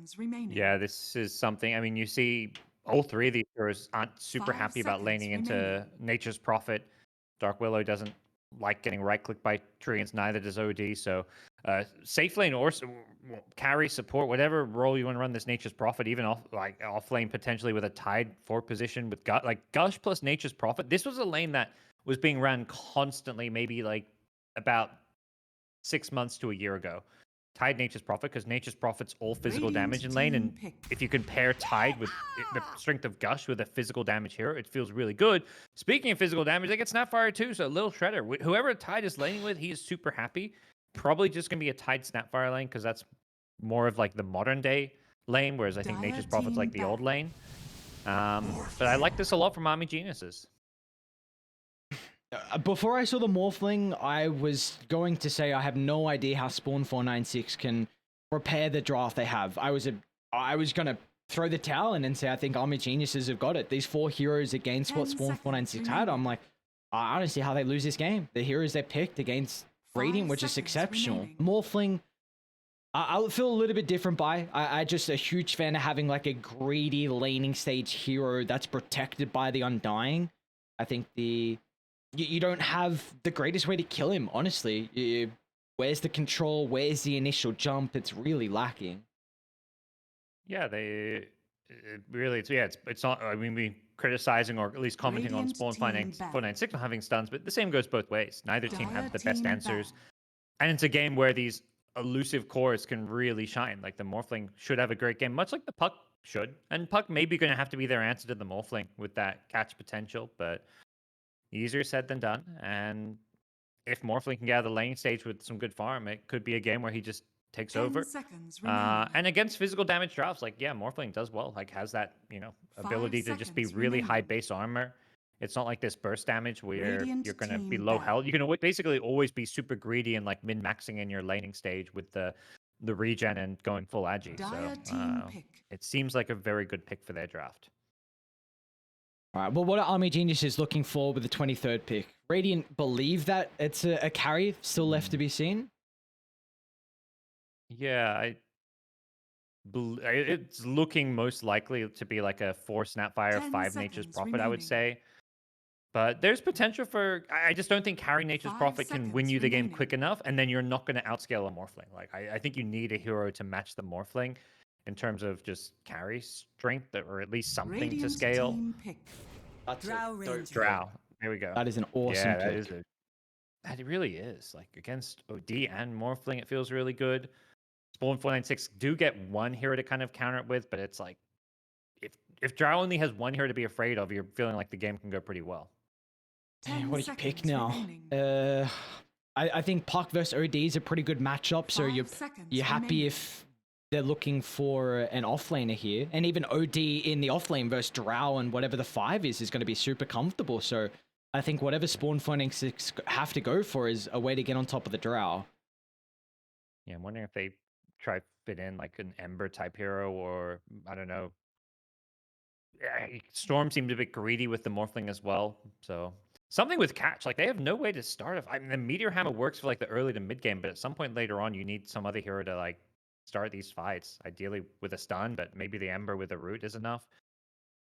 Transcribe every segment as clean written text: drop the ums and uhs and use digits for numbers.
seconds remaining. Yeah, this is something. I mean, you see all three of these heroes aren't super 5 happy about laning seconds into remaining. Nature's Prophet. Dark Willow doesn't like getting right-clicked by Treants, neither does OD. So safe lane or carry support, whatever role you want to run this Nature's Prophet, even off lane potentially with a tied 4th position with Gush plus Nature's Prophet. This was a lane that was being run constantly, maybe like about 6 months to a year ago. Tied Nature's Prophet, because Nature's Prophet's all physical damage in lane, and if you can pair Tied with the strength of Gush with a physical damage hero, it feels really good. Speaking of physical damage, they get Snapfire too, so Little Shredder. Whoever Tied is laning with, he is super happy. Probably just going to be a Tied Snapfire lane, because that's more of like the modern day lane, whereas I think Nature's Prophet's like the old lane. But I like this a lot from Army Geniuses. Before I saw the Morphling, I was going to say I have no idea how Spawn.496 can repair the draft they have. I was going to throw the towel in and say I think Army Geniuses have got it. These 4 heroes against what Spawn.496 had, I'm like, I don't see how they lose this game. The heroes they picked against Radiant were just exceptional. Morphling, I feel a little bit different by. I just a huge fan of having like a greedy laning stage hero that's protected by the Undying. I think you don't have the greatest way to kill him, honestly. Where's the control? Where's the initial jump? It's really lacking. Yeah, it's not. I mean, we criticizing or at least commenting on Spawn.496 not having stuns, but the same goes both ways. Neither team have the best answers, and it's a game where these elusive cores can really shine. Like the Morphling should have a great game, much like the Puck should, and Puck may be going to have to be their answer to the Morphling with that catch potential, but easier said than done. And if Morphling can get out of the lane stage with some good farm, it could be a game where he just takes over. And against physical damage drafts, like, yeah, Morphling does well. Like, has that, ability to just be really high base armor. It's not like this burst damage where you're going to be low health. You can basically always be super greedy and, like, min-maxing in your laning stage with the regen and going full agi. So it seems like a very good pick for their draft. All right, well, what are Army Geniuses looking for with the 23rd pick? Radiant believe that it's a carry still left to be seen? Yeah, it's looking most likely to be like a 4 Snapfire, 5 Nature's Prophet, I would say. But there's potential for... I just don't think carry Nature's Prophet can win you the game quick enough, and then you're not going to outscale a Morphling. Like, I think you need a hero to match the Morphling in terms of just carry strength, or at least something to scale. That's Drow. There we go. That is an awesome pick. That really is. Like, against OD and Morphling, it feels really good. Spawn.496 do get one hero to kind of counter it with, but it's like, if Drow only has one hero to be afraid of, you're feeling like the game can go pretty well. Man, what do you pick now? I think Puck versus OD is a pretty good matchup, so you're happy if they're looking for an offlaner here. And even OD in the offlane versus Drow and whatever the 5 is going to be super comfortable. So I think whatever Spawn.496 have to go for is a way to get on top of the Drow. Yeah, I'm wondering if they try fit in like an Ember type hero, or I don't know. Storm seemed a bit greedy with the Morphling as well, so something with catch. Like, they have no way to start. I mean, the Meteor Hammer works for like the early to mid game, but at some point later on, you need some other hero to like start these fights. Ideally with a stun, but maybe the Ember with a root is enough.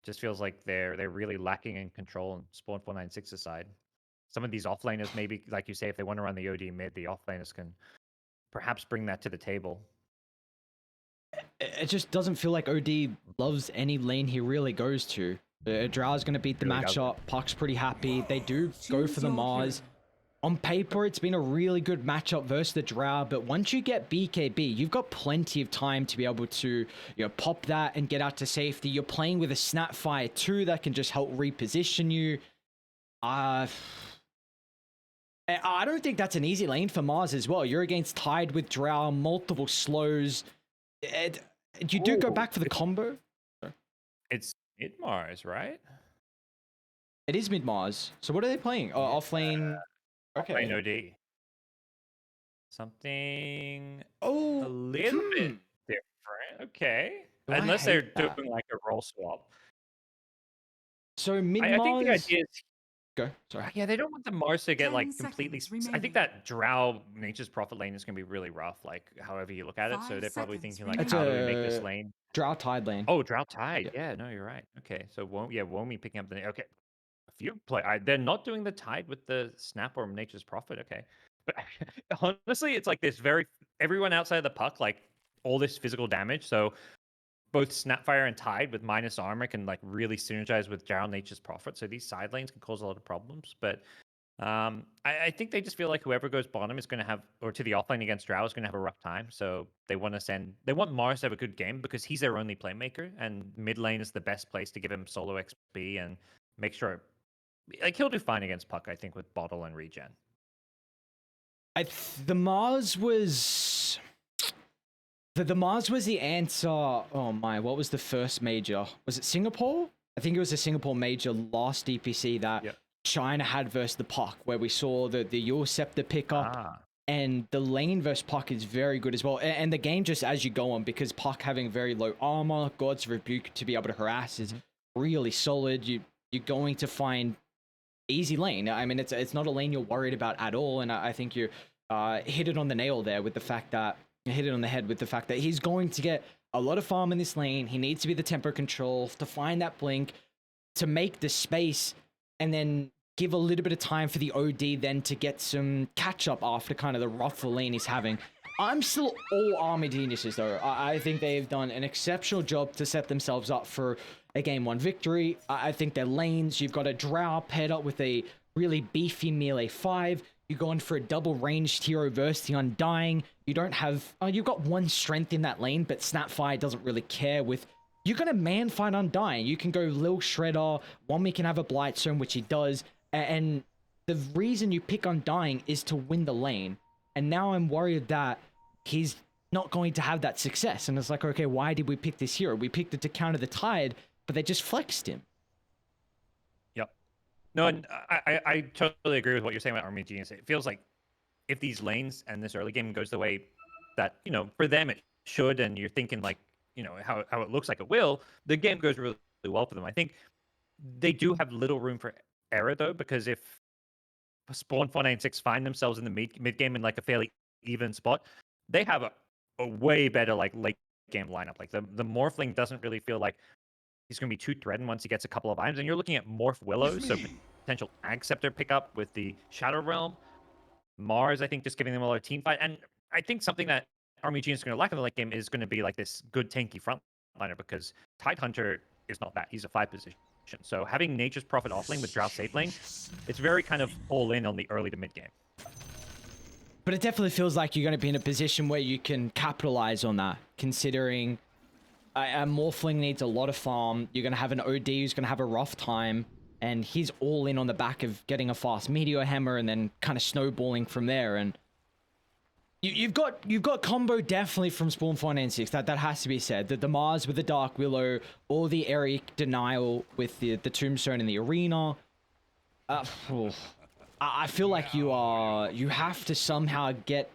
Just feels like they're really lacking in control on Spawn.496's side. Some of these offlaners, maybe like you say, if they want to run the OD mid, the offlaners can perhaps bring that to the table. It just doesn't feel like OD loves any lane he really goes to. Drow's going to beat the matchup. Puck's pretty happy. They do go for the Mars. On paper, it's been a really good matchup versus the Drow, but once you get BKB, you've got plenty of time to be able to, pop that and get out to safety. You're playing with a Snapfire too that can just help reposition you. I don't think that's an easy lane for Mars as well. You're against Tied with Drow, multiple slows. You do go back for the combo. It's mid-Mars, right? It is mid-Mars. So what are they playing? Oh, offlane. Okay. Offlane OD. Something a little bit different. Okay. Unless they're doing like a role swap. So mid-Mars... I think the idea is... Go. Sorry. Yeah, they don't want the Mars to get 10 like completely. seconds I think that Drow Nature's Prophet lane is gonna be really rough, like however you look at it. So 5 they're probably seconds thinking like, It's how do we make this a lane? Drow Tide lane. Oh, Drow Tide. Yeah. Yeah, no, you're right. Okay, so Womi picking up the okay. A few play. They're not doing the Tide with the Snap or Nature's Prophet. Okay, but honestly, it's like this very everyone outside the puck, like all this physical damage. So both Snapfire and Tide with minus armor can like really synergize with Drow Nature's Prophet. So these side lanes can cause a lot of problems. But I think they just feel like whoever goes bottom is going to have, or to the offlane against Drow is going to have a rough time. So they want Mars to have a good game because he's their only playmaker, and mid lane is the best place to give him solo XP and make sure, like he'll do fine against Puck, I think, with bottle and regen. The Mars was. The Mars was the answer. Oh my, what was the first major? Was it Singapore? I think it was a Singapore major last DPC that China had versus the Puck, where we saw the Yule Scepter pick up. And the lane versus Puck is very good as well. And the game just as you go on, because Puck having very low armor, God's Rebuke to be able to harass is really solid. You're going to find easy lane. I mean, it's not a lane you're worried about at all. And I think you hit it on the nail there with the fact that hit it on the head with the fact that he's going to get a lot of farm in this lane. He needs to be the tempo control to find that blink, to make the space, and then give a little bit of time for the OD then to get some catch up after kind of the rough lane he's having. I'm still all Army Geniuses though. I think they've done an exceptional job to set themselves up for a game 1 victory. I think their lanes, you've got a Drow paired up with a really beefy melee 5. You're going for a double ranged hero versus the Undying. You don't have... you've got one strength in that lane, but Snapfire doesn't really care with... You're going to man fight Undying. You can go Lil Shredder. Womi can have a Blight Zone, which he does. And the reason you pick Undying is to win the lane. And now I'm worried that he's not going to have that success. And it's like, okay, why did we pick this hero? We picked it to counter the Tide, but they just flexed him. No, and I totally agree with what you're saying about Army Genius. It feels like if these lanes and this early game goes the way that, for them it should, and you're thinking like, how it looks like it will, the game goes really, really well for them. I think they do have little room for error though, because if Spawn.496 find themselves in the mid game in like a fairly even spot, they have a way better like late game lineup. Like the Morphling doesn't really feel like he's going to be too threatened once he gets a couple of items. And you're looking at Morph Willow, so potential Ag Scepter pickup with the Shadow Realm. Mars, I think, just giving them a lot of team fight. And I think something that Army Genius is going to lack in the late game is going to be like this good tanky frontliner, because Tide Hunter is not that. He's a 5 position. So having Nature's Prophet offlane with Drow safe lane, it's very kind of all in on the early to mid game. But it definitely feels like you're going to be in a position where you can capitalize on that, considering... a Morphling needs a lot of farm. You're going to have an OD who's going to have a rough time, and he's all in on the back of getting a fast Meteor Hammer and then kind of snowballing from there. And you've got combo definitely from Spawn.496. That has to be said. The Mars with the Dark Willow, or the Eric Denial with the Tombstone in the arena. I feel like you have to somehow get...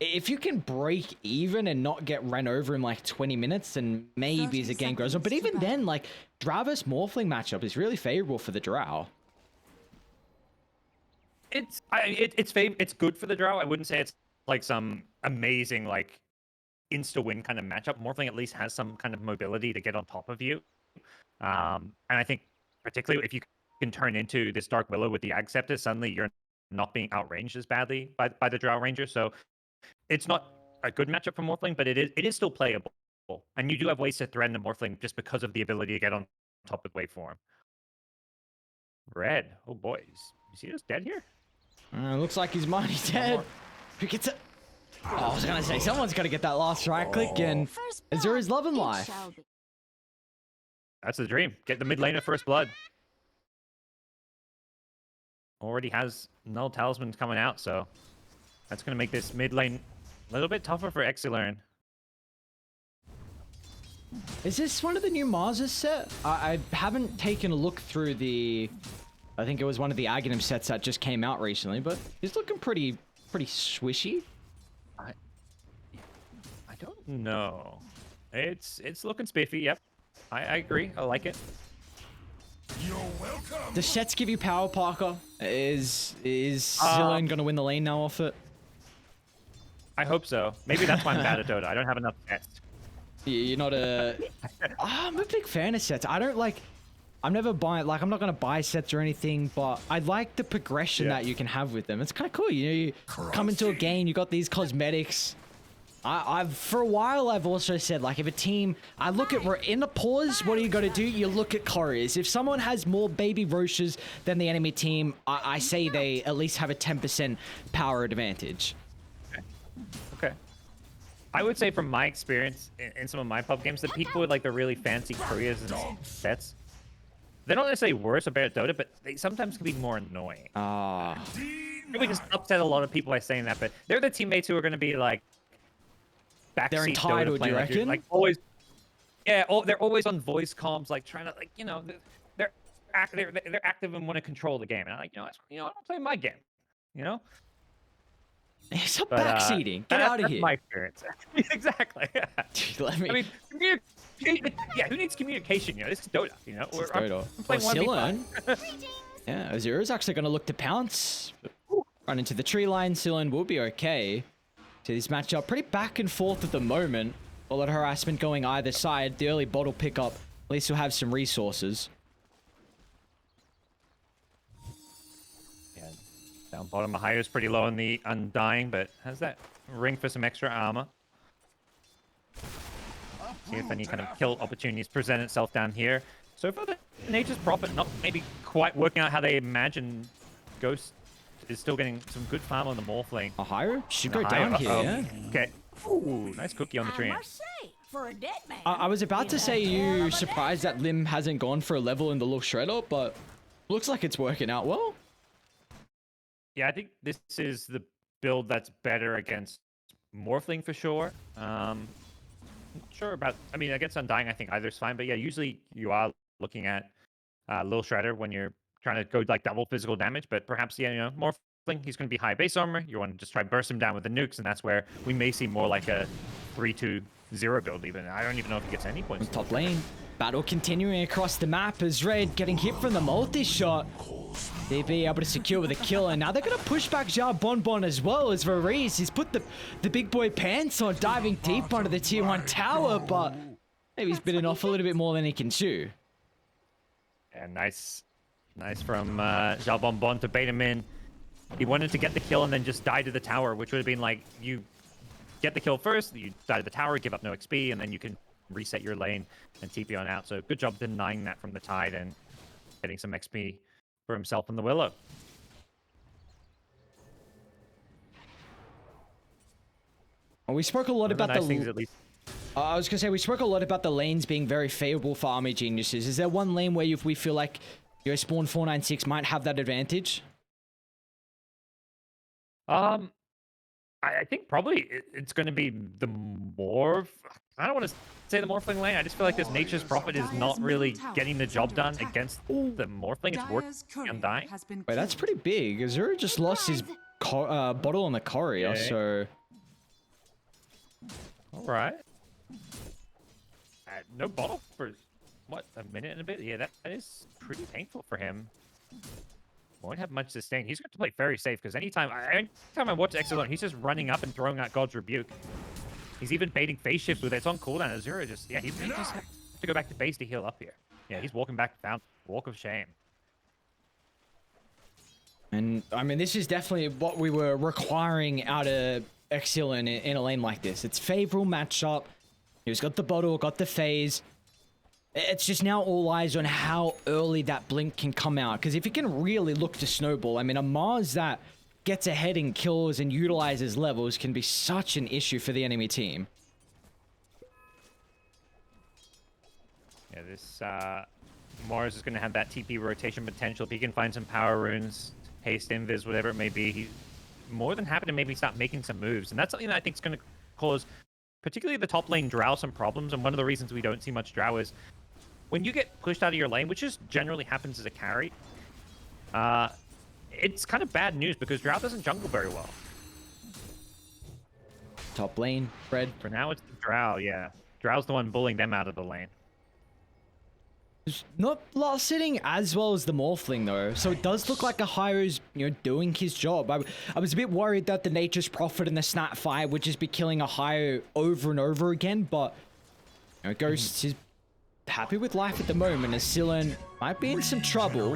If you can break even and not get ran over in like 20 minutes, then maybe as the game goes on. But even then, like, Drow vs Morphling matchup is really favorable for the Drow. It's good for the Drow. I wouldn't say it's like some amazing like insta win kind of matchup. Morphling at least has some kind of mobility to get on top of you. And I think particularly if you can turn into this Dark Willow with the Ag Scepter, suddenly you're not being outranged as badly by the Drow Ranger. So it's not a good matchup for Morphling, but it is still playable. And you do have ways to threaten the Morphling just because of the ability to get on top with Waveform. Red. Oh, boys. You see this dead here? Looks like he's mighty dead. Who gets it? Oh, I was going to say, someone's got to get that last right click, and Azura's loving life. That's the dream. Get the mid laner first blood. Already has Null Talisman coming out, so that's going to make this mid lane a little bit tougher for Exilern. Is this one of the new Marses set? I haven't taken a look through the... I think it was one of the Aghanim sets that just came out recently, but it's looking pretty swishy. I don't know. It's looking spiffy, yep. I agree. I like it. The sets give you power, Parker. Is Zillone gonna win the lane now off it? I hope so. Maybe that's why I'm bad at Dota. I don't have enough sets. You're not a... I'm a big fan of sets. I don't like... I'm never buying... Like, I'm not going to buy sets or anything, but I like the progression that you can have with them. It's kind of cool. You know, you come into a game, you got these cosmetics. For a while, I've also said, like, if a team... I look at... In the pause, what do you got to do? You look at couriers. If someone has more baby Roches than the enemy team, I say they at least have a 10% power advantage. Okay. I would say from my experience in some of my pub games, the people with like the really fancy couriers and sets, they're not necessarily worse about Dota, but they sometimes can be more annoying. We just upset a lot of people by saying that, but they're the teammates who are going to be like backseat they're entitled, Dota playing, you reckon? like always. Yeah, they're always on voice comms, like trying to like they're active and want to control the game, and I'm like I'm playing my game, you know. It's a backseating. Get out of here. That's my experience. Exactly. Let me... I mean, who needs communication? This is Dota. I'm playing 1v5. Yeah, Azure's actually going to look to pounce. Run into the tree line. Zillone will be okay. So this matchup pretty back and forth at the moment. A lot of harassment going either side. The early bottle pickup. At least we'll have some resources. Down bottom, Mahayo's pretty low on the Undying, but has that ring for some extra armor. See if any kind of kill opportunities present itself down here. So far, the Nature's Prophet not maybe quite working out how they imagine. Ghost is still getting some good farm on the Morphling. Mahayo should go down here, yeah. Okay. Ooh, nice cookie on the tree. I was about to say you surprised that Lim hasn't gone for a level in the Look Shredder, but looks like it's working out well. Yeah, I think this is the build that's better against Morphling for sure. Not sure about... I mean, against Undying, I think either's fine. But yeah, usually you are looking at Lil Shredder when you're trying to go like double physical damage. But perhaps, Morphling, he's going to be high base armor. You want to just try burst him down with the nukes. And that's where we may see more like a 3-2-0 build even. I don't even know if he gets any points. Top lane. Battle continuing across the map as Red getting hit from the multi-shot. They'd be able to secure with a kill, and now they're going to push back Jar Bonbon as well as Varize. He's put the big boy pants on, diving deep under the tier 1 tower, but maybe he's bitten off a little bit more than he can chew. Yeah, nice from Jar Bonbon to bait him in. He wanted to get the kill and then just die to the tower, which would have been like, you get the kill first, you die to the tower, give up no XP, and then you can reset your lane and TP on out. So good job denying that from the Tide and getting some XP for himself and the Willow. Well, we spoke a lot about nice things, at least. I was gonna say we spoke a lot about the lanes being very favorable for Army Geniuses. Is there one lane where we feel like your Spawn.496 might have that advantage? I think probably it's going to be the Morph. I don't want to say the Morphling lane. I just feel like this Nature's Prophet is not really getting the job done against the Morphling. It's working on dying. Wait, that's pretty big. Azura just lost his bottle on the courier, so... All right. No bottle for, what, a minute and a bit? Yeah, that is pretty painful for him. Won't have much sustain. He's going to play very safe because anytime I watch Excellent, he's just running up and throwing out God's Rebuke. He's even baiting phase shift with it. It's on cooldown. Azura just, he just has to go back to base to heal up here. Yeah, he's walking back down. Walk of shame. And, I mean, this is definitely what we were requiring out of Excellent in a lane like this. It's favorable matchup. He's got the bottle, got the phase. It's just now all eyes on how early that blink can come out. Because if he can really look to snowball, I mean, a Mars that gets ahead and kills and utilizes levels can be such an issue for the enemy team. Yeah, this Mars is going to have that TP rotation potential. If he can find some power runes, haste, invis, whatever it may be, he's more than happy to maybe start making some moves. And that's something that I think is going to cause, particularly the top lane Drow, some problems. And one of the reasons we don't see much Drow is when you get pushed out of your lane, which just generally happens as a carry, it's kind of bad news because Drow doesn't jungle very well. Top lane, Fred. For now, it's the Drow, yeah. Drow's the one bullying them out of the lane. Not last sitting as well as the Morphling though, so it does look like Ahairo's, doing his job. I was a bit worried that the Nature's Prophet and the Snapfire would just be killing Ahairo over and over again, but Ghost is happy with life at the moment as Silen might be in some trouble.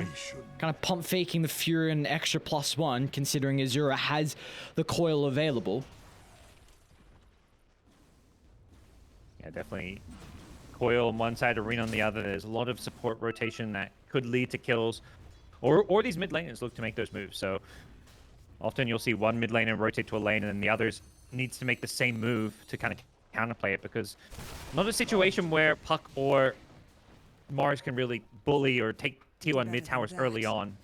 Kind of pump faking the Fury and extra +1 considering Azura has the coil available. Yeah, definitely. Coil on one side, Arena on the other. There's a lot of support rotation that could lead to kills. Or these mid laners look to make those moves. So often you'll see one mid laner rotate to a lane and then the others needs to make the same move to kind of counterplay it, because not a situation where Puck or Mars can really bully or take T1 mid towers early on.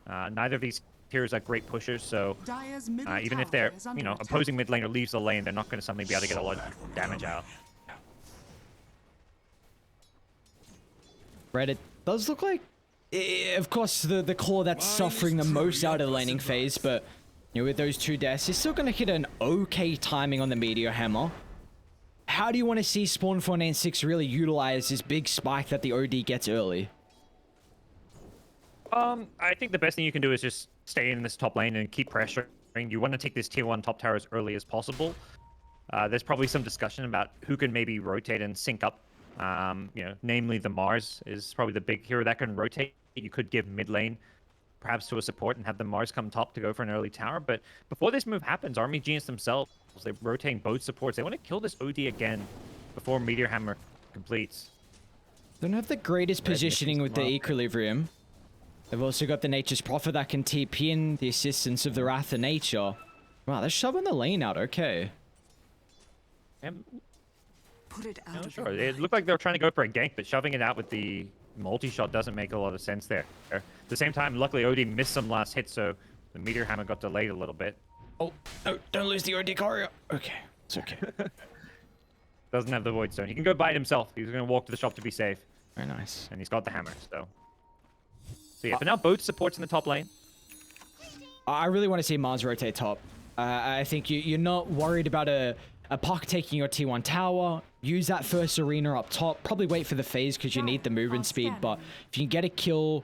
Neither of these heroes are great pushers, so even if they're, opposing mid laner leaves the lane, they're not going to suddenly be able to get a lot of damage out. Red, it does look like, of course, the core that's suffering the most out of the laning phase, but with those 2 deaths, he's still going to hit an okay timing on the Meteor Hammer. How do you want to see Spawn.496 really utilize this big spike that the OD gets early? I think the best thing you can do is just stay in this top lane and keep pressuring. You want to take this tier 1 top tower as early as possible. There's probably some discussion about who can maybe rotate and sync up. Namely the Mars is probably the big hero that can rotate. You could give mid lane perhaps to a support and have the Mars come top to go for an early tower. But before this move happens, Army Genius themselves, they're rotating both supports. They want to kill this OD again before Meteor Hammer completes. Don't have the greatest positioning with the Equilibrium. They've also got the Nature's Prophet that can TP in the assistance of the Wrath of Nature. Wow, they're shoving the lane out, okay. Put it out. Sure. It looked like they were trying to go for a gank, but shoving it out with the multi-shot doesn't make a lot of sense there. At the same time, luckily OD missed some last hit, so the Meteor Hammer got delayed a little bit. Oh, no, don't lose the OD Courier. Okay, it's okay. Doesn't have the Void Stone. He can go buy it himself. He's going to walk to the shop to be safe. Very nice. And he's got the hammer, so yeah, but now both supports in the top lane. I really want to see Mars rotate top. I think you're not worried about a Puck taking your T1 tower. Use that first arena up top. Probably wait for the phase because you need the movement speed. But if you can get a kill,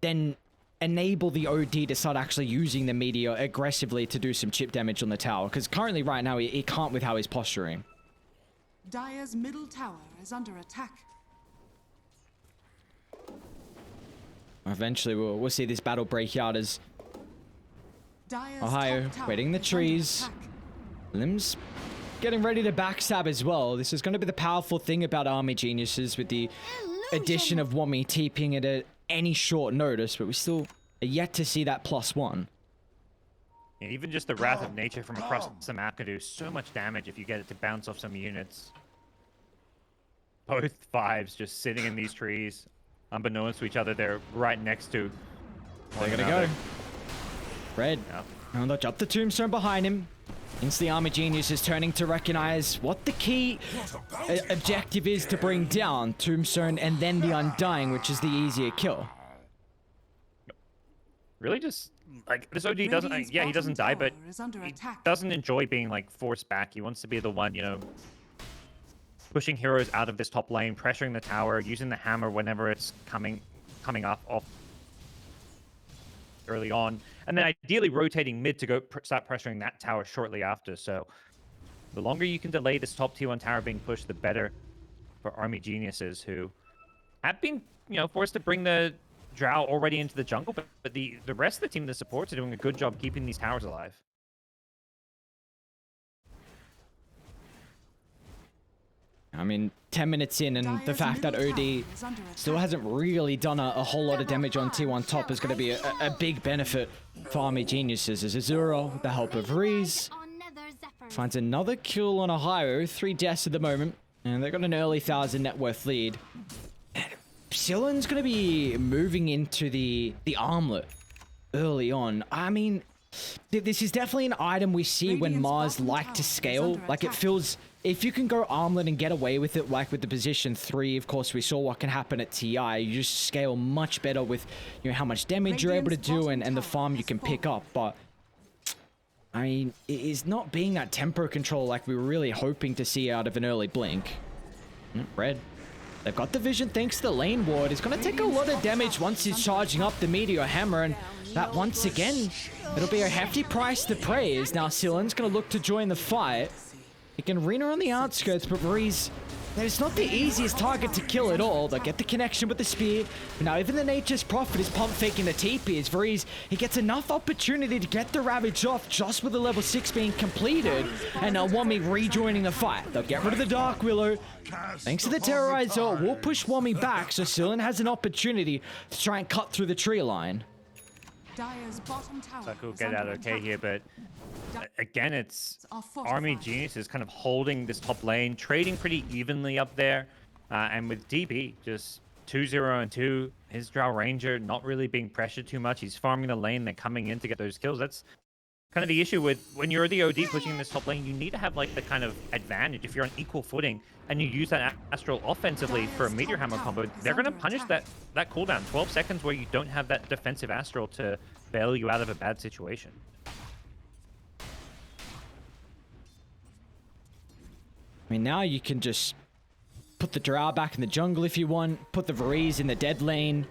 then enable the OD to start actually using the Meteor aggressively to do some chip damage on the tower. Because currently, right now, he can't with how he's posturing. Dire's middle tower is under attack. Eventually, we'll see this battle break out as Ahairo waiting in the trees. Limbs getting ready to backstab as well. This is going to be the powerful thing about Army Geniuses with the addition of Wami TPing it at any short notice, but we still are yet to see that +1. Yeah, even just the Wrath of Nature from across the map can do so much damage if you get it to bounce off some units. Both 5s just sitting in these trees. Unbeknownst to each other, they're right next to They're going to go. Red. Yeah. And they'll drop the Tombstone behind him. Hence the Army Genius is turning to recognize what the key objective is to bring down Tombstone and then the Undying, which is the easier kill. Really just, like, this OD doesn't, yeah, he doesn't die, but he doesn't enjoy being, like, forced back. He wants to be the one, pushing heroes out of this top lane, pressuring the tower, using the hammer whenever it's coming off early on, and then ideally rotating mid to go start pressuring that tower shortly after. So the longer you can delay this top T1 tower being pushed, the better for Army Geniuses, who have been, forced to bring the Drow already into the jungle, but the rest of the team, the supports, are doing a good job keeping these towers alive. I mean, 10 minutes in, and the fact that OD still hasn't really done a whole lot of damage on T1 top is going to be a big benefit for Army Geniuses. As Azura, with the help of Reese, finds another kill on Ahairo. 3 deaths at the moment, and they've got an early 1,000 net worth lead. Silen's going to be moving into the armlet early on. I mean, this is definitely an item we see when Mars like to scale. Like, it feels, if you can go armlet and get away with it, like with the position 3, of course, we saw what can happen at TI. You just scale much better with, how much damage you're able to do and the farm you can pick up. But, I mean, it is not being that tempo control like we were really hoping to see out of an early blink. Red. They've got the vision thanks to the lane ward. It's going to take a lot of damage once he's charging up the Meteor Hammer, and that once again, it'll be a hefty price to pay. As now Silen's going to look to join the fight. He can Rena on the outskirts, but Reese, it's not the easiest target to kill at all. They'll get the connection with the spear. But now even the Nature's Prophet is pump faking the TP as Vreeze, he gets enough opportunity to get the Ravage off just with the level 6 being completed. And now Wommy rejoining the fight. They'll get rid of the Dark Willow. Thanks to the Terrorizer, we'll push Wommy back so Silen has an opportunity to try and cut through the tree line. Dire's bottom tower Tuck will is get under out okay attack. here, but again, it's Are fortified. Army Genius is kind of holding this top lane, trading pretty evenly up there. And with DB just 2-0 and 2, his Drow Ranger not really being pressured too much. He's farming the lane, then coming in to get those kills. That's kind of the issue with when you're the OD pushing this top lane. You need to have like the kind of advantage. If you're on equal footing and you use that Astral offensively for a Meteor Hammer combo, they're going to punish that cooldown. 12 seconds where you don't have that defensive Astral to bail you out of a bad situation. I mean, now you can just put the Drow back in the jungle if you want, put the Vreeze in the dead lane.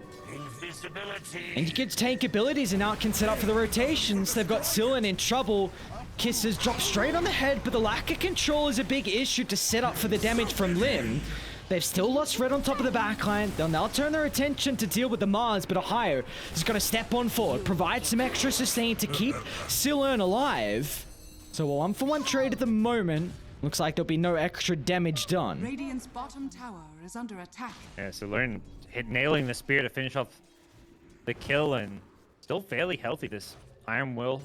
And you can tank abilities and now can set up for the rotations. They've got Silen in trouble. Kisses drop straight on the head, but the lack of control is a big issue to set up for the damage from Lim. They've still lost Red on top of the backline. They'll now turn their attention to deal with the Mars, but Ohio is going to step on forward, provide some extra sustain to keep Silen alive. So a 1-for-1 trade at the moment. Looks like there'll be no extra damage done. Radiant's bottom tower is under attack. Yeah, so Lern nailing the spear to finish off the kill, and still fairly healthy, this Iron Will.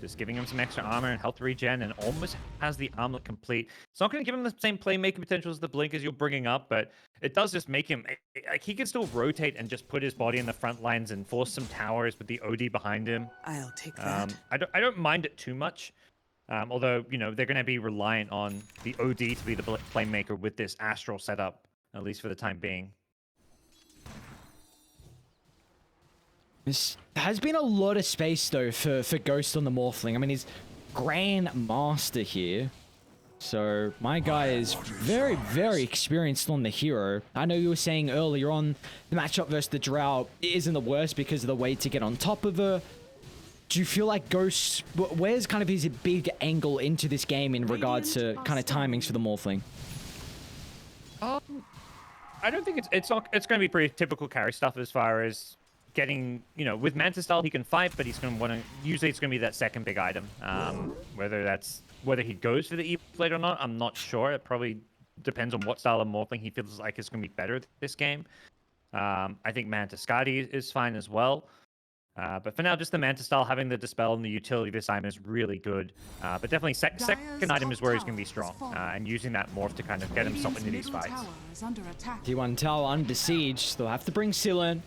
Just giving him some extra armor and health regen, and almost has the armlet complete. It's not going to give him the same playmaking potential as the Blink as you're bringing up, but it does just make him... like, he can still rotate and just put his body in the front lines and force some towers with the OD behind him. I'll take that. I don't mind it too much. Although, you know, they're going to be reliant on the OD to be the playmaker with this Astral setup, at least for the time being. There has been a lot of space, though, for Ghost on the Morphling. I mean, he's Grand Master here. So, my guy is very, very experienced on the hero. I know you were saying earlier on, the matchup versus the Drow isn't the worst because of the way to get on top of her. Do you feel like Ghost... where's kind of his big angle into this game in regards to kind of timings for the Morphling? I don't think it's going to be pretty typical carry stuff as far as getting, you know, with Manta style he can fight, but he's going to want to, usually it's going to be that second big item. Whether he goes for the E-Blade or not, I'm not sure. It probably depends on what style of Morphling he feels like is going to be better this game. I think Manta Skadi is fine as well. But for now, just the Manta style, having the Dispel and the utility this time is really good. But definitely second item is where he's going to be strong. And using that morph to kind of get himself into these fights. T1 tower under siege. They'll have to bring Silen.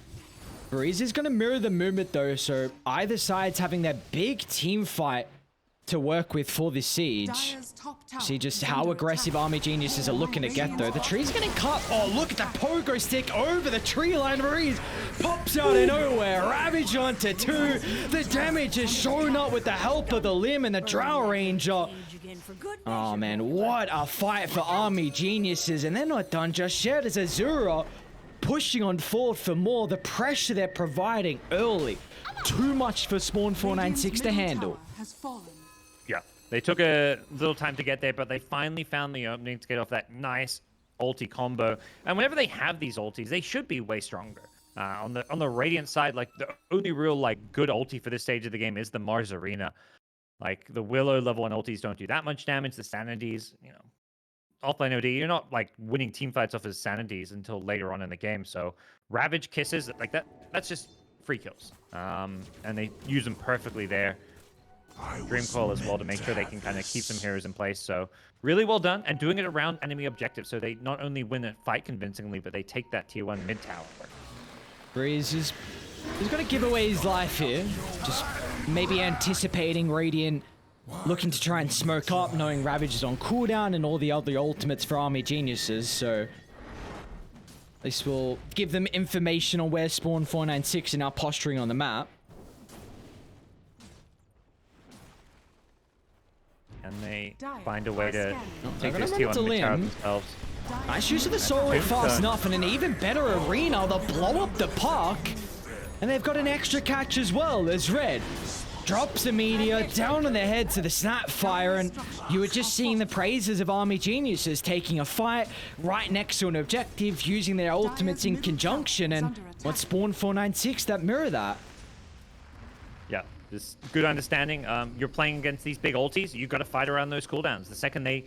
Breeze is going to mirror the movement, though, so either side's having their big team fight to work with for this siege. See just how aggressive Army Geniuses are looking to get, though. The tree's getting cut. Oh, look at the pogo stick over the tree line. Breeze pops out of nowhere. Ravage onto 2. The damage is shown up with the help of the Limb and the Drow Ranger. Oh, man, what a fight for Army Geniuses. And they're not done just yet as Azura pushing on forward for more. The pressure they're providing early. Too much for Spawn.496 to handle. Yeah, they took a little time to get there, but they finally found the opening to get off that nice ulti combo. And whenever they have these ultis, they should be way stronger. On the Radiant side, like the only real like good ulti for this stage of the game is the Mars Arena. Like the Willow level 1 ultis don't do that much damage. The Sanities, you know, offline OD, you're not like winning team fights off his Sanities until later on in the game. So Ravage Kisses, like that's just free kills. And they use them perfectly there. Dreamcoil as well to make sure they can kind of keep some heroes in place. So really well done, and doing it around enemy objectives. So they not only win a fight convincingly, but they take that tier 1 mid tower. Breeze is going to give away his life here. Just maybe anticipating Radiant looking to try and smoke up, knowing Ravage is on cooldown and all the other ultimates for Army Geniuses. So this will give them information on where Spawn.496 are now posturing on the map. And they find a way to take this run tier into 1 mid tower Lim. themselves. Nice use of the soul fast enough, and an even better arena. They'll blow up the park. And they've got an extra catch as well as Red drops a meteor down on their heads of the Snapfire, and you were just seeing the praises of Army Geniuses taking a fight right next to an objective, using their ultimates in conjunction, and what Spawn.496 that mirror that. Yeah, just good understanding. You're playing against these big ultis, you've got to fight around those cooldowns. The second they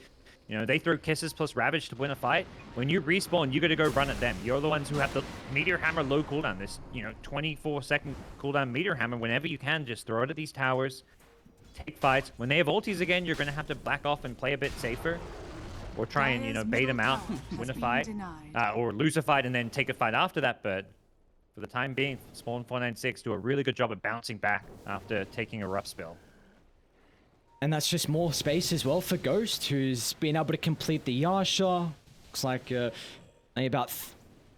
throw Kisses plus Ravage to win a fight, when you respawn, you got to go run at them. You're the ones who have the Meteor Hammer low cooldown, this 24-second cooldown Meteor Hammer. Whenever you can, just throw it at these towers, take fights. When they have ultis again, you're going to have to back off and play a bit safer, or try and bait them out, win a fight, or lose a fight and then take a fight after that. But for the time being, Spawn.496 do a really good job of bouncing back after taking a rough spell. And that's just more space as well for GoDz, who's been able to complete the Yasha. Looks like about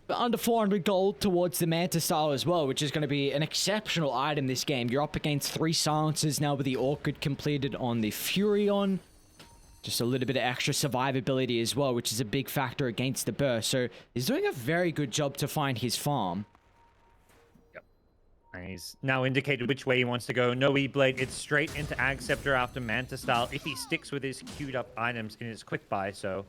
under 400 gold towards the Manta Style as well, which is going to be an exceptional item this game. You're up against 3 silencers now with the Orchid completed on the Furion. Just a little bit of extra survivability as well, which is a big factor against the Burst. So he's doing a very good job to find his farm. And he's now indicated which way he wants to go. No E-Blade, it's straight into Ag Scepter after Manta Style if he sticks with his queued up items in his quick buy. So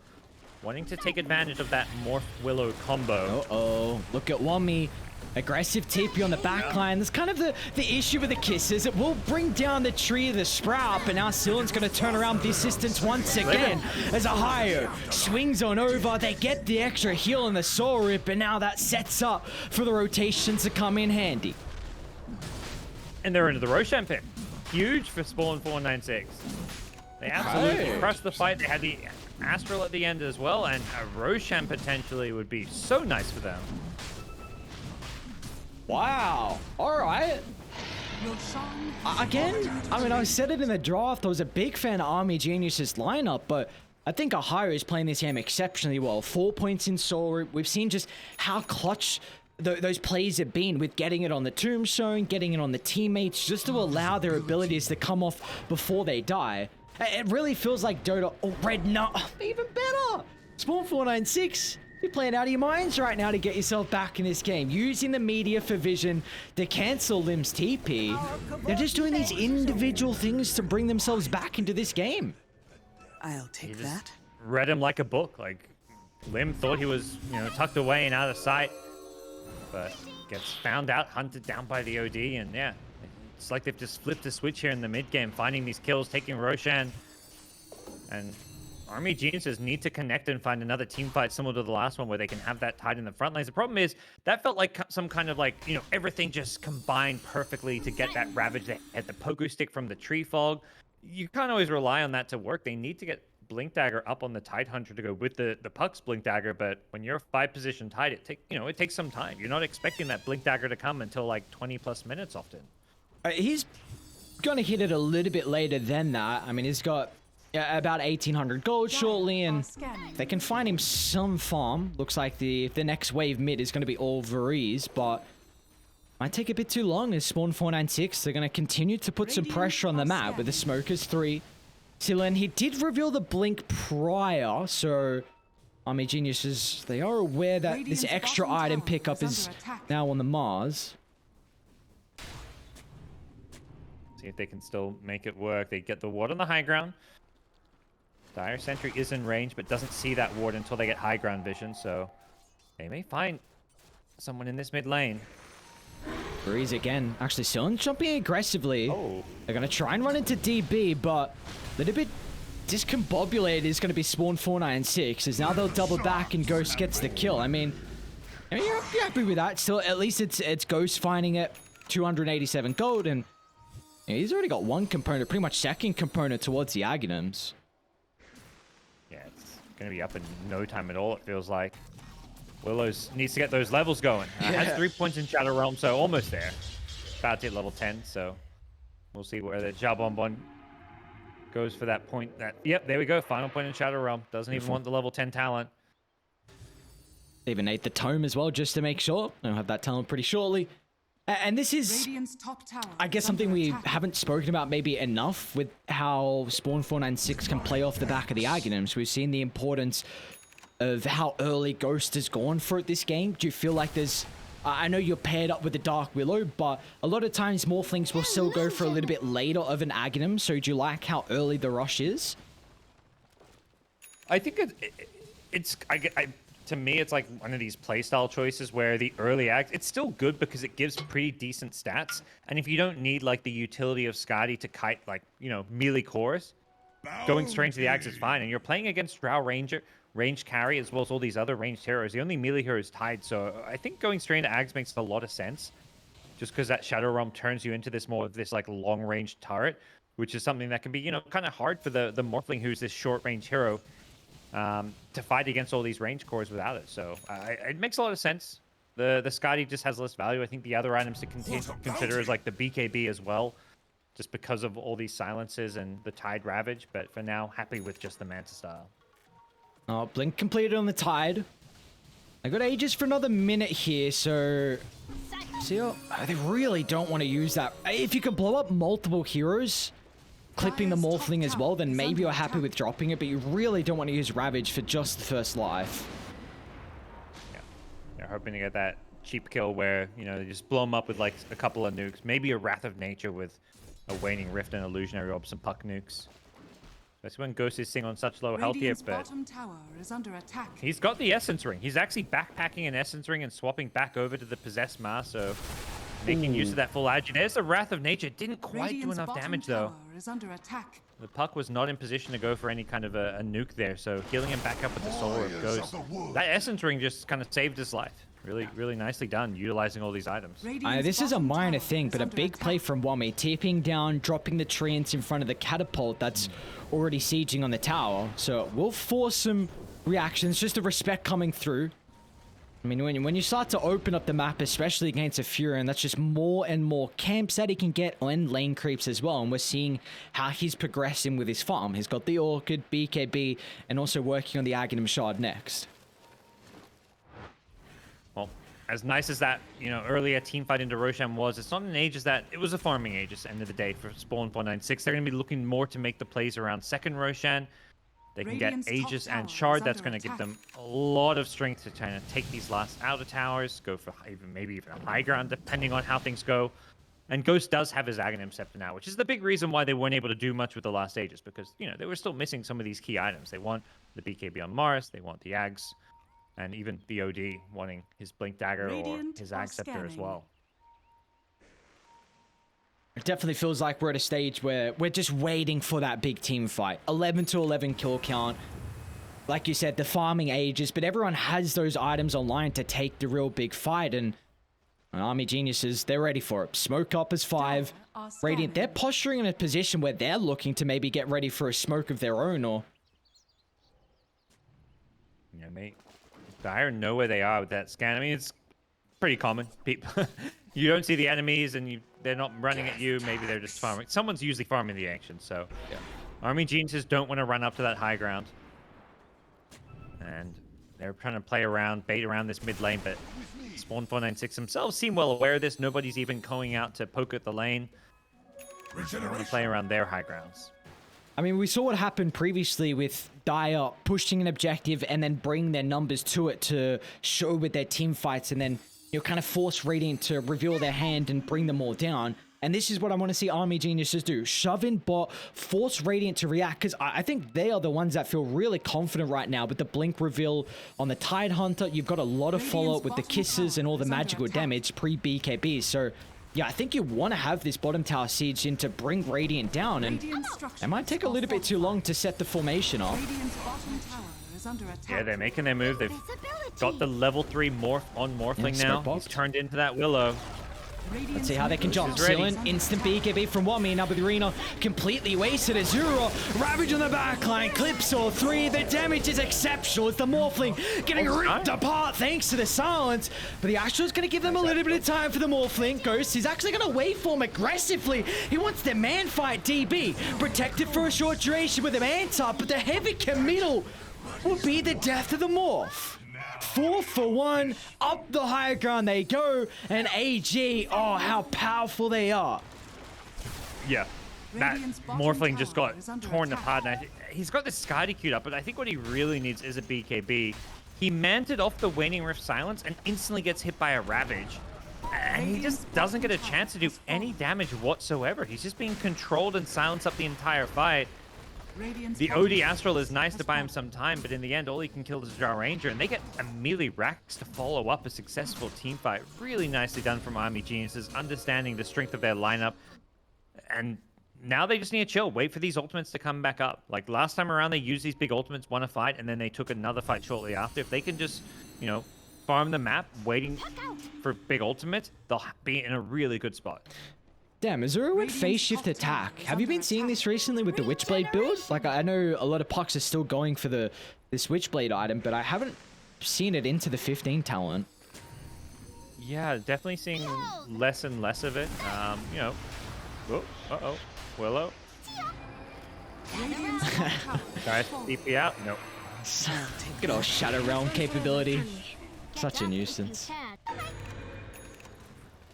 wanting to take advantage of that Morph Willow combo. Uh-oh, look at Wummy. Aggressive TP on the backline. That's kind of the issue with the Kisses. It will bring down the tree of the Sprout, but now Sillon's going to turn around with the assistance once again as Ohio swings on over. They get the extra heal on the Soul Rip, and now that sets up for the rotations to come in handy. And they're into the Roshan pick. Huge for Spawn.496. They absolutely crushed the fight. They had the Astral at the end as well, and a Roshan potentially would be so nice for them. Wow. All right. Again, I mean, I said it in the draft. I was a big fan of Army Genius's lineup, but I think Ohio is playing this game exceptionally well. 4 points in Soul Rip. We've seen just how clutch those plays have been with getting it on the Tombstone, getting it on the teammates, just to allow their abilities to come off before they die. It really feels like Dota. Oh, Red, no, even better. Spawn.496, you're playing out of your minds right now to get yourself back in this game. Using the media for vision to cancel Lim's TP. They're just doing these individual things to bring themselves back into this game. I'll take that. Read him like a book. Like, Lim thought he was, tucked away and out of sight, but gets found out, hunted down by the OD, and yeah, it's like they've just flipped a switch here in the mid game, finding these kills, taking Roshan, and Army Geniuses need to connect and find another team fight similar to the last one where they can have that tied in the front lines. The problem is that felt like some kind of everything just combined perfectly to get that Ravage. They had the Pogo Stick from the Tree Fog. You can't always rely on that to work. They need to get Blink Dagger up on the Tide Hunter to go with the Puck's Blink Dagger, but when you're 5 position tied, it takes some time. You're not expecting that Blink Dagger to come until like 20+ minutes often. He's gonna hit it a little bit later than that. I mean, he's got about 1,800 gold shortly, and they can find him some farm. Looks like the next wave mid is going to be all Varese, but might take a bit too long as Spawn.496. They're going to continue to put some pressure on the map with the Smokers 3. Sillon, he did reveal the Blink prior, so Army Geniuses, they are aware that this extra item pickup is now on the Mars. See if they can still make it work. They get the ward on the high ground. Dire Sentry is in range, but doesn't see that ward until they get high ground vision, so they may find someone in this mid lane. Breeze again. Actually, Sillon jumping aggressively. Oh. They're going to try and run into DB, but a little bit discombobulated is going to be Spawn.496, as now they'll double back and GoDz gets the kill. I mean you're happy with that. Still, at least it's GoDz finding it. 287 gold, and he's already got one component, pretty much second component towards the Aghanims. Yeah, it's going to be up in no time at all, it feels like. Willows needs to get those levels going. Has 3 points in Shadow Realm, so almost there. About to hit level 10, so we'll see where the Jabonbon goes for that point. Yep, there we go. Final point in Shadow Realm. Doesn't even want the level 10 talent. Even ate the tome as well, just to make sure. They'll have that talent pretty shortly. And this is, I guess, something we haven't spoken about maybe enough with how Spawn.496 can play off the back of the Aghanims. We've seen the importance of how early Ghost has gone for it this game? Do you feel like there's... I know you're paired up with the Dark Willow, but a lot of times Morphlings will still go for a little bit later of an Aghanim, so do you like how early the rush is? I think to me, it's like one of these playstyle choices where the early act, it's still good because it gives pretty decent stats. And if you don't need like the utility of Skadi to kite like, you know, melee cores, going straight to the axe is fine. And you're playing against Drow Ranger, range carry, as well as all these other ranged heroes. The only melee hero is Tied, so I think going straight into axe makes a lot of sense. Just because that Shadow Realm turns you into this more of this like long range turret, which is something that can be, you know, kind of hard for the Morphling who's this short range hero. To fight against all these range cores without it. So it makes a lot of sense. The Skadi just has less value. I think the other items to consider is like the BKB as well, just because of all these silences and the Tide Ravage. But for now, happy with just the Manta style. Oh, Blink completed on the Tide. I got Aegis for another minute here, so... See, they really don't want to use that. If you can blow up multiple heroes... clipping the Morphling as well, then maybe you're happy with dropping it, but you really don't want to use Ravage for just the first life. Yeah, they're hoping to get that cheap kill where, you know, they just blow them up with like a couple of nukes, maybe a Wrath of Nature with a Waning Rift and Illusionary Orb, some puck nukes. That's when Ghost is sitting on such low health here, but bottom tower is under attack. He's got the Essence Ring. He's actually backpacking an Essence Ring and swapping back over to the Possessed Mask, so making use of that full agi. There's the Wrath of Nature. Didn't quite do enough damage, though. Is under attack. The puck was not in position to go for any kind of a nuke there, so healing him back up with the Soul Orb goes. That Essence Ring just kind of saved his life. Really, really nicely done, utilizing all these items. This is a minor thing, but a big play from Wami. Tipping down, dropping the treants in front of the catapult that's already sieging on the tower. So we'll force some reactions, just the respect coming through. I mean, when you start to open up the map, especially against a Fury, that's just more and more camps that he can get and lane creeps as well. And we're seeing how he's progressing with his farm. He's got the Orchid, BKB, and also working on the Aghanim Shard next. Well, as nice as that, you know, earlier team fight into Roshan was, it's not an Aegis that, it was a farming Aegis at the end of the day for Spawn.496. They're going to be looking more to make the plays around second Roshan. They can get Aegis and Shard. That's going to give them a lot of strength to try to take these last outer towers, go for maybe even a high ground, depending on how things go. And Ghost does have his Aghanim Scepter now, which is the big reason why they weren't able to do much with the last Aegis, because, you know, they were still missing some of these key items. They want the BKB on Mars, they want the Ags, and even the OD wanting his Blink Dagger or his Ag Scepter as well. It definitely feels like we're at a stage where we're just waiting for that big team fight. 11 to 11 kill count. Like you said, the farming Aegis, but everyone has those items online to take the real big fight, and Army Geniuses, they're ready for it. Smoke up is 5. Radiant, they're posturing in a position where they're looking to maybe get ready for a smoke of their own, or... Yeah, mate. Dire know where they are with that scan. I mean, it's pretty common. People... You don't see the enemies, and they're not running at you. Maybe they're just farming. Someone's usually farming the action, so... Yeah. Army Geniuses don't want to run up to that high ground. And they're trying to play around, bait around this mid lane, but Spawn.496 themselves seem well aware of this. Nobody's even going out to poke at the lane. They're going to play around their high grounds. I mean, we saw what happened previously with Dire pushing an objective and then bringing their numbers to it to show with their team fights, and then you kind of force Radiant to reveal their hand and bring them all down. And this is what I want to see Army Geniuses do. Shove in bot, force Radiant to react, because I think they are the ones that feel really confident right now with the Blink reveal on the Tide Hunter. You've got a lot of follow-up with the kisses and all the magical damage pre-BKB. So, yeah, I think you want to have this bottom tower siege in to bring Radiant down, and it might take a little bit too long to set the formation up. Yeah, they're making their move. They've got the level 3 morph on Morphling now. He's turned into that Willow. Let's see how they can jump. Sealant, instant BKB from Wami. Now with Arena completely wasted. Azura, Ravage on the backline. Clips all 3. The damage is exceptional. It's the Morphling getting ripped apart thanks to the silence. But the Astral's going to give them a little bit of time for the Morphling. Ghost is actually going to waveform aggressively. He wants the man fight DB. Protected for a short duration with a Manta, but the heavy committal will be the death of the Morph. 4 for 1, up the higher ground they go, and AG, oh, how powerful they are. Yeah, that Morphling just got torn apart, and he's got this Skadi queued up, but I think what he really needs is a BKB. He manted off the Waning Rift Silence and instantly gets hit by a Ravage. And he just doesn't get a chance to do any damage whatsoever. He's just being controlled and silenced up the entire fight. The OD Astral is nice to buy him some time, but in the end, all he can kill is Jar Ranger, and they get a melee Rax to follow up a successful team fight. Really nicely done from Army Geniuses, understanding the strength of their lineup. And now they just need to chill, wait for these ultimates to come back up. Like last time around, they used these big ultimates, won a fight, and then they took another fight shortly after. If they can just, you know, farm the map, waiting for big ultimates, they'll be in a really good spot. Damn, Azura went phase shift attack. Have you been seeing this recently with the Witchblade build? Like, I know a lot of pucks are still going for this Witchblade item, but I haven't seen it into the 15 talent. Yeah, definitely seeing less and less of it. You know, uh-oh, Willow. Guys, DP out? Nope. Good old Shadow Realm capability. Such a nuisance.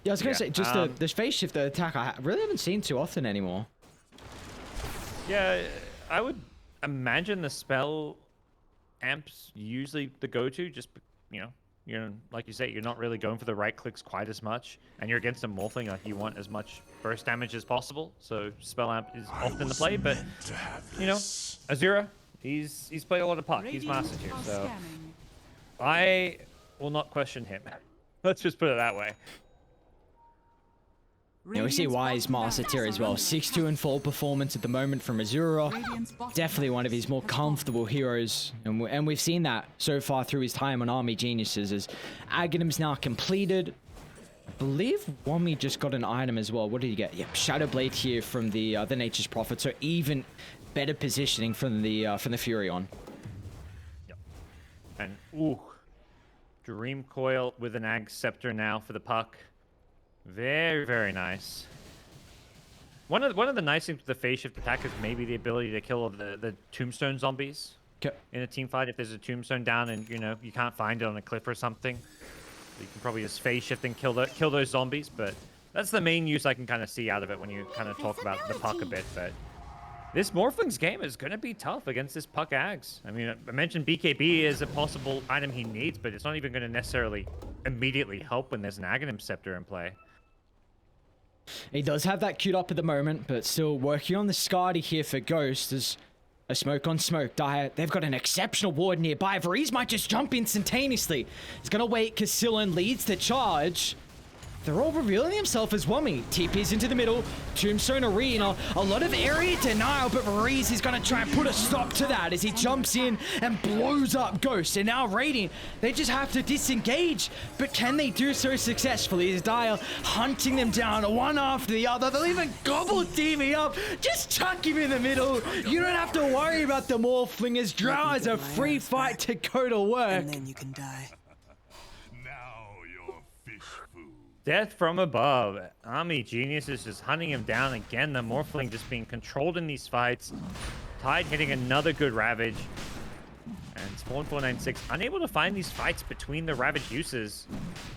Yeah, I was gonna say, just the phase shift attack, I really haven't seen too often anymore. Yeah, I would imagine the spell amp's usually the go-to, just, you know, you're, like you say, you're not really going for the right clicks quite as much, and you're against a Morphling, like you want as much burst damage as possible, so spell amp is often the play, but, you know, Azura, he's played a lot of puck, he's mastered here, so I will not question him. Let's just put it that way. Yeah, we see why he's mastered tier as well. 6-2 in full performance at the moment from Azura. Definitely one of his more comfortable heroes. And we've seen that so far through his time on Army Geniuses as Aghanim's now completed. I believe Wami just got an item as well. What did he get? Yep, Shadow Blade here from the Nature's Prophet. So even better positioning from the Furion. Yep. And ooh, Dream Coil with an Ag Scepter now for the puck. Very, very nice. One of the nice things with the phase shift attack is maybe the ability to kill the tombstone zombies in a team fight. If there's a tombstone down and you know you can't find it on a cliff or something, you can probably just phase shift and kill those zombies. But that's the main use I can kind of see out of it when you kind of talk about the puck a bit. But this Morphling's game is going to be tough against this puck Ags. I mean, I mentioned BKB is a possible item he needs, but it's not even going to necessarily immediately help when there's an Aghanim Scepter in play. He does have that queued up at the moment, but still working on the Skadi here for Ghost. There's a smoke on smoke. They've got an exceptional ward nearby. Varese might just jump instantaneously. He's going to wait. Casillan leads the charge. They're all revealing himself as Wummy. TP's into the middle. Tombstone Arena. A lot of area denial, but Varese is going to try and put a stop to that as he jumps in and blows up Ghost. And now Radiant, they just have to disengage. But can they do so successfully? Is Dial hunting them down one after the other? They'll even gobble TV up. Just chuck him in the middle. You don't have to worry about the Morphling as Drow has a free fight to go to work. And then you can die. Death from above. Army Genius is just hunting him down again. The Morphling just being controlled in these fights. Tide hitting another good Ravage. And Spawn.496 unable to find these fights between the Ravage uses.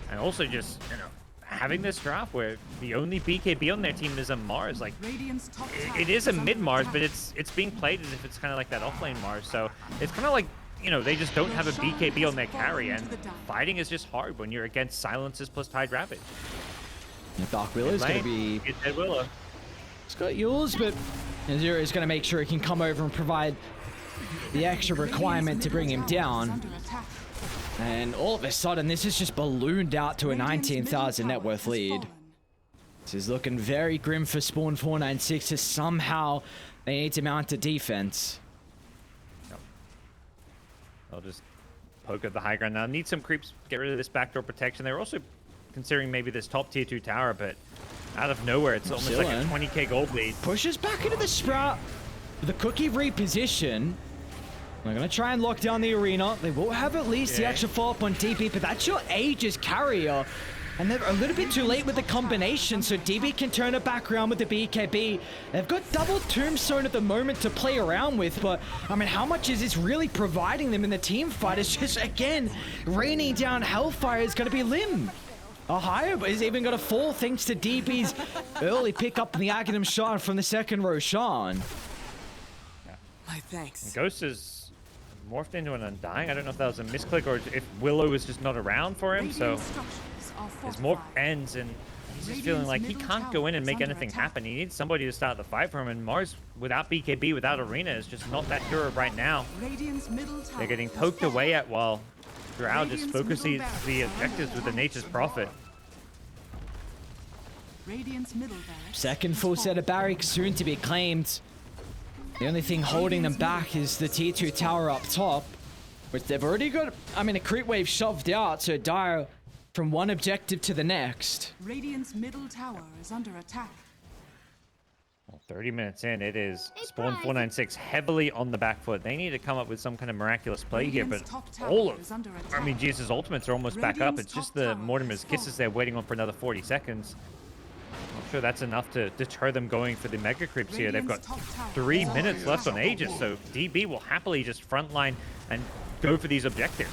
And also just, you know, having this draft where the only BKB on their team is a Mars. Like, it is a mid-Mars, but it's being played as if it's kind of like that offlane Mars. So it's kind of like, you know, they just don't have a BKB on their carry, and fighting is just hard when you're against Silences plus Tide Ravage. Dark Willow's going to be... Dead Willow. It's got yours, but Azura is going to make sure he can come over and provide the extra requirement to bring him down. And all of a sudden, this has just ballooned out to a 19,000 net worth lead. This is looking very grim for Spawn.496 as somehow they need to mount a defense. I'll just poke at the high ground now. Need some creeps, get rid of this backdoor protection. They're also considering maybe this top tier 2 tower, but out of nowhere, it's almost like a 20k gold lead. Pushes back into the Sprout. The Cookie reposition. They're going to try and lock down the arena. They will have at least the extra follow-up on DP, but that's your Aegis carrier. And they're a little bit too late with the combination, so DB can turn it back around with the BKB. They've got double Tombstone at the moment to play around with, but, I mean, how much is this really providing them in the team fight? It's just, again, raining down Hellfire is going to be Lim. Ohio is even going to fall thanks to DB's early pickup in the Aghanim shot from the second Roshan. My My thanks. Ghost is morphed into an Undying. I don't know if that was a misclick or if Willow was just not around for him. So his morph ends and he's just feeling like he can't go in and make anything happen. He needs somebody to start the fight for him. And Mars, without BKB, without Arena, is just not that hero right now. They're getting poked away at while Drow just focuses the objectives with the Nature's Prophet. Second full set of barracks soon to be claimed. The only thing holding them back is the tier 2 tower up top, which they've already got, I mean, a creep wave shoved out, so Dire from one objective to the next. Radiant's middle tower is under attack. Well, 30 minutes in, it is Spawn.496 heavily on the back foot. They need to come up with some kind of miraculous play here, but all of, I mean, Jesus' ultimates are almost back up. It's just the Mortimer's Kisses they're waiting on for another 40 seconds. I'm sure that's enough to deter them going for the mega creeps here. They've got 3 minutes left on Aegis, so DB will happily just frontline and go for these objectives.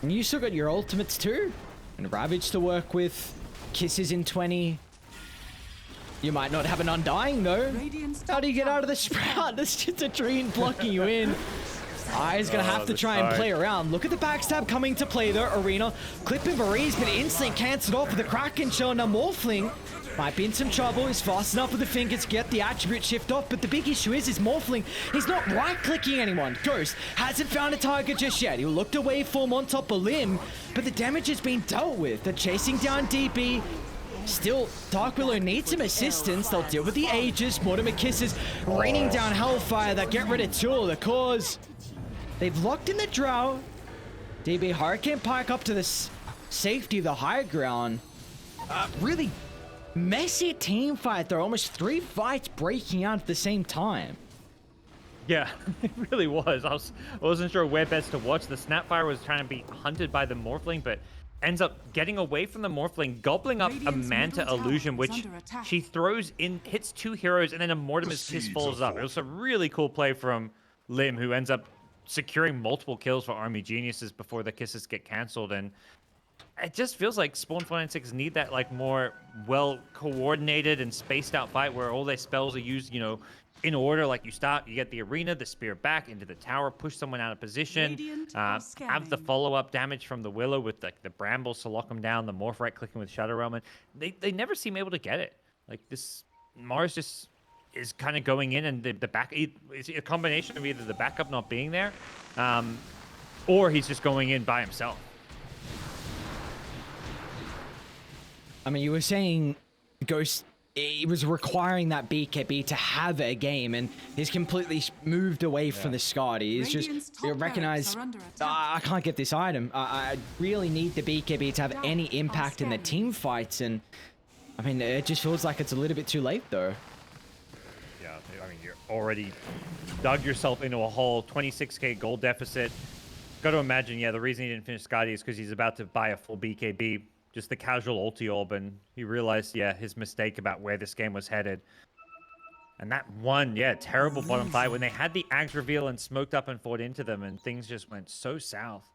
And you still got your ultimates too, and Ravage to work with, Kisses in 20. You might not have an Undying though. How do you get out of the sprout? There's just a tree blocking you in. He's gonna have to try and play around. Look at the backstab coming to play though. Arena clipping Marie's, but instantly cancelled off with the Kraken show. Now Morphling might be in some trouble. He's fast enough with the fingers to get the attribute shift off, but the big issue is Morphling, he's not right-clicking anyone. Ghost hasn't found a target just yet. He looked away form on top of Limb, but the damage has been dealt with. They're chasing down DB. Still, Dark Willow needs some assistance. They'll deal with the Aegis. Mortimer Kisses raining down Hellfire. They'll get rid of two of the cores. They've locked in the Drow. DB Hurricane Pike up to the safety of the high ground. Really messy team fight though. Almost 3 fights breaking out at the same time. Yeah, it really was. I wasn't sure where best to watch. The Snapfire was trying to be hunted by the Morphling, but ends up getting away from the Morphling, gobbling up a Manta Illusion, which she throws in, hits 2 heroes, and then a Mortimer's Kiss follows up. It was a really cool play from Lim, who ends up securing multiple kills for Army Geniuses before the Kisses get cancelled. And it just feels like Spawn.496 need that like more well coordinated and spaced out fight where all their spells are used, you know, in order. Like you start, you get the Arena, the spear back into the tower, push someone out of position, have the follow-up damage from the Willow with like the Brambles to lock them down, the Morph right clicking with Shadow Realm, and they never seem able to get it. Like this Mars just is kind of going in, and the back, it's a combination of either the backup not being there, or he's just going in by himself. I mean, you were saying Ghost, he was requiring that BKB to have a game, and he's completely moved away from the Scotty. He's just recognized, I can't get this item. I really need the BKB to have any impact in the team fights, and I mean, it just feels like it's a little bit too late though. Yeah, I mean, you're already dug yourself into a hole. 26k gold deficit. Got to imagine, yeah, the reason he didn't finish Scotty is because he's about to buy a full BKB. Just the casual ulti orb, and he realized, yeah, his mistake about where this game was headed. And that one, yeah, terrible bottom fight when they had the Ags reveal and smoked up and fought into them, and things just went so south.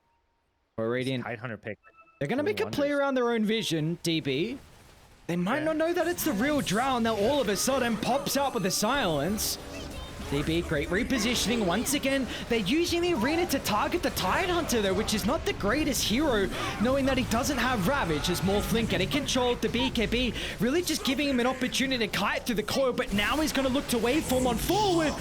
For Radiant, Tidehunter pick. They're gonna make a play around their own vision, DB. They might not know that it's the real Drow, and now all of a sudden pops out with the silence. DB, great repositioning. Once again, they're using the Arena to target the Tidehunter though, which is not the greatest hero, knowing that he doesn't have Ravage, as Morphling getting control of the BKB, really just giving him an opportunity to kite through the coil, but now he's going to look to waveform on forward,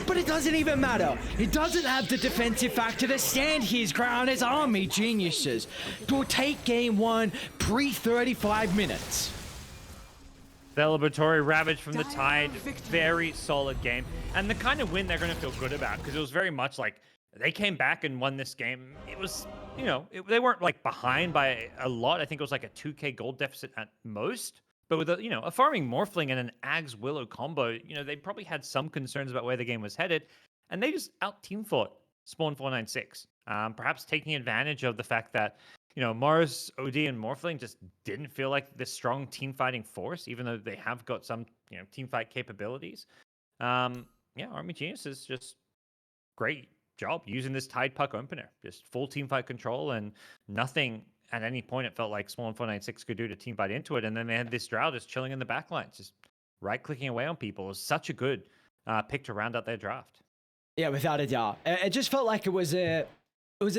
but it doesn't even matter. He doesn't have the defensive factor to stand his ground as Army Geniuses will take game 1 pre-35 minutes. Celebratory Ravage from the Tide. Very solid game. And the kind of win they're going to feel good about, because it was very much like they came back and won this game. It was, you know, they weren't like behind by a lot. I think it was like a 2k gold deficit at most. But with a, you know, a farming Morphling and an Ags Willow combo, you know, they probably had some concerns about where the game was headed. And they just out-team fought Spawn.496. Perhaps taking advantage of the fact that, you know, Mars, OD, and Morphling just didn't feel like this strong team fighting force, even though they have got some, you know, team fight capabilities. Yeah, Army Genius is just great job using this Tide Puck opener. Just full team fight control, and nothing at any point it felt like Spawn.496 could do to team fight into it. And then they had this Drow just chilling in the back lines, just right-clicking away on people. It was such a good pick to round out their draft. Yeah, without a doubt. It just felt like it was an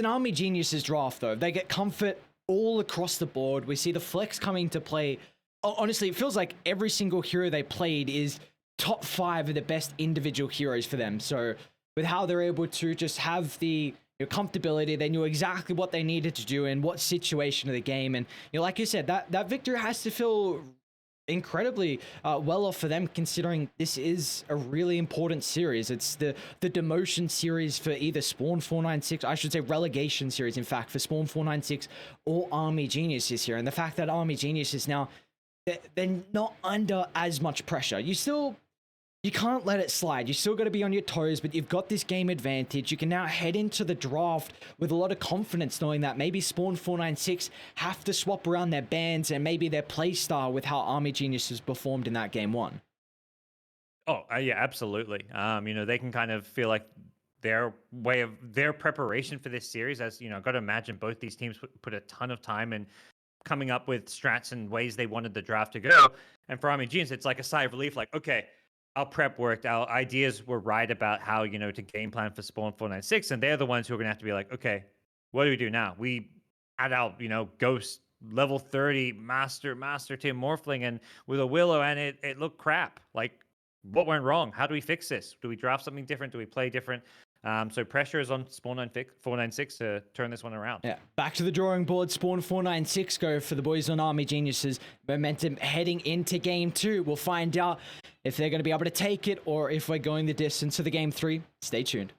Army Geniuses draft, though. They get comfort all across the board. We see the flex coming to play. Honestly, it feels like every single hero they played is top 5 of the best individual heroes for them. So with how they're able to just have the comfortability, they knew exactly what they needed to do in what situation of the game. And like you said, that victory has to feel incredibly well off for them, considering this is a really important series. It's the demotion series for either Spawn.496, I should say relegation series, in fact, for Spawn.496 or Army Geniuses here. And the fact that Army Geniuses now, they're not under as much pressure. You can't let it slide. You still got to be on your toes, but you've got this game advantage. You can now head into the draft with a lot of confidence, knowing that maybe Spawn.496 have to swap around their bands and maybe their play style with how Army Geniuses performed in that game 1. Oh, yeah, absolutely. They can kind of feel like their preparation for this series, as got to imagine both these teams put a ton of time in coming up with strats and ways they wanted the draft to go. And for Army Genius, it's like a sigh of relief, like, okay, our prep worked, our ideas were right about how, to game plan for Spawn.496, and they're the ones who are going to have to be like, okay, what do we do now? We had out, Ghost level 30 master tier Morphling and with a Willow, and it looked crap. Like, what went wrong? How do we fix this? Do we draft something different? Do we play different? So pressure is on Spawn.496 to turn this one around. Yeah, back to the drawing board. Spawn.496 go for the boys on Army Geniuses. Momentum heading into game 2. We'll find out if they're going to be able to take it or if we're going the distance to the game 3. Stay tuned.